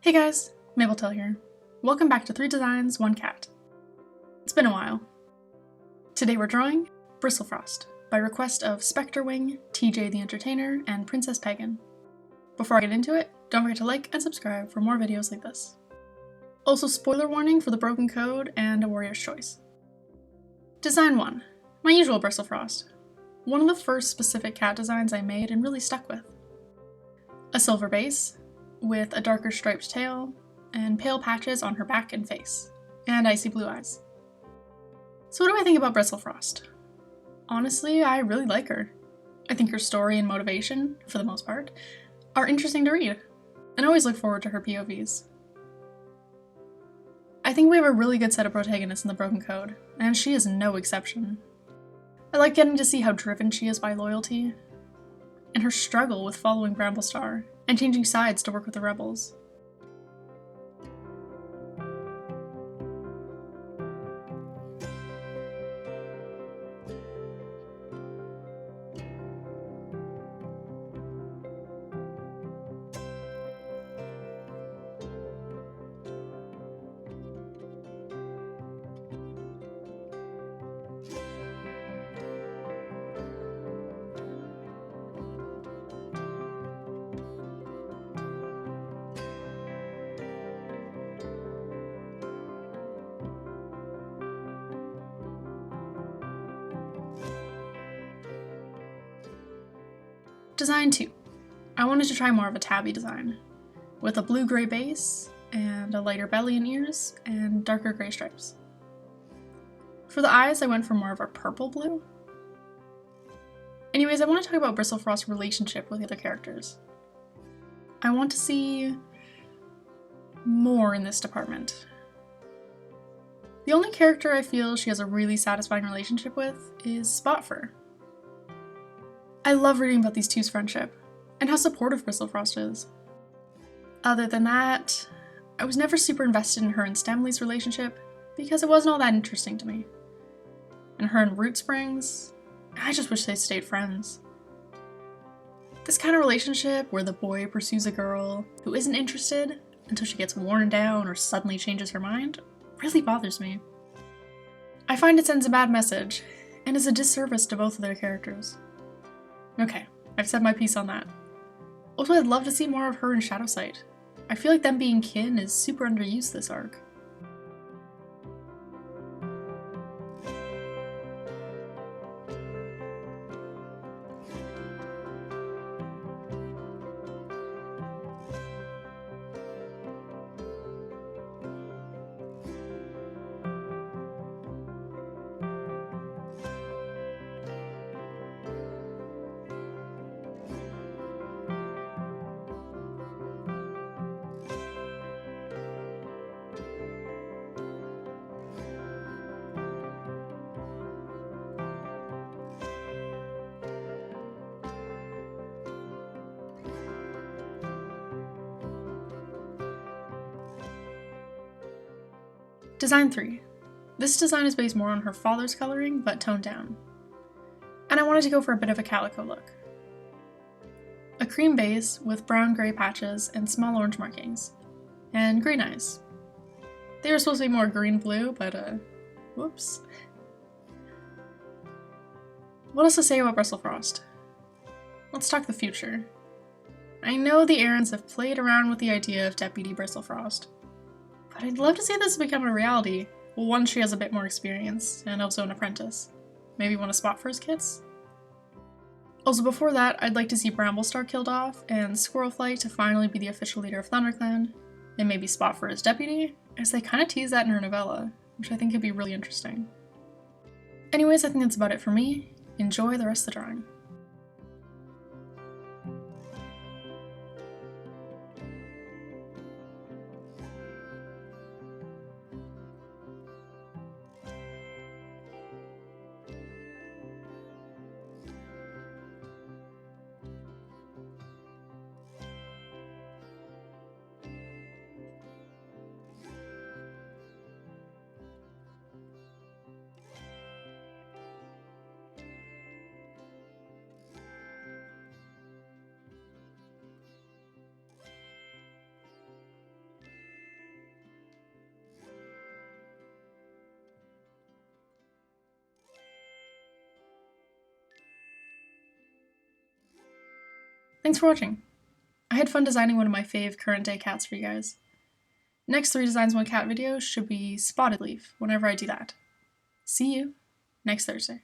Hey guys, Mapletail here. Welcome back to 3 Designs, 1 Cat. It's been a while. Today we're drawing Bristlefrost, by request of Spector Wing, TJ the Entertainer, and Princess Pagan. Before I get into it, don't forget to like and subscribe for more videos like this. Also, spoiler warning for the broken code and a warrior's choice. Design 1. My usual Bristlefrost. One of the first specific cat designs I made and really stuck with. A silver base, with a darker striped tail, and pale patches on her back and face, and icy blue eyes. So what do I think about Bristlefrost? Honestly, I really like her. I think her story and motivation, for the most part, are interesting to read, and I always look forward to her POVs. I think we have a really good set of protagonists in the Broken Code, and she is no exception. I like getting to see how driven she is by loyalty, and her struggle with following Bramblestar and changing sides to work with the rebels. Design 2. I wanted to try more of a tabby design, with a blue-gray base, and a lighter belly and ears, and darker gray stripes. For the eyes, I went for more of a purple-blue. Anyways, I want to talk about Bristlefrost's relationship with the other characters. I want to see more in this department. The only character I feel she has a really satisfying relationship with is Spotfur. I love reading about these two's friendship, and how supportive Bristlefrost is. Other than that, I was never super invested in her and Stemley's relationship, because it wasn't all that interesting to me. And her and Root Springs, I just wish they stayed friends. This kind of relationship where the boy pursues a girl who isn't interested until she gets worn down or suddenly changes her mind really bothers me. I find it sends a bad message, and is a disservice to both of their characters. Okay, I've said my piece on that. Also, I'd love to see more of her and Shadowsight. I feel like them being kin is super underused this arc. Design 3. This design is based more on her father's coloring, but toned down. And I wanted to go for a bit of a calico look. A cream base with brown-gray patches and small orange markings. And green eyes. They were supposed to be more green-blue, but whoops. What else to say about Bristlefrost? Let's talk the future. I know the Aarons have played around with the idea of Deputy Bristlefrost, but I'd love to see this become a reality once she has a bit more experience, and also an apprentice. Maybe one of Spotfur's kids? Also before that, I'd like to see Bramblestar killed off, and Squirrelflight to finally be the official leader of Thunderclan, and maybe Spotfur as deputy, as they kind of tease that in her novella, which I think could be really interesting. Anyways, I think that's about it for me. Enjoy the rest of the drawing. Thanks for watching. I had fun designing one of my fave current day cats for you guys. Next 3 Designs 1 Cat videos should be Spotted Leaf whenever I do that. See you next Thursday.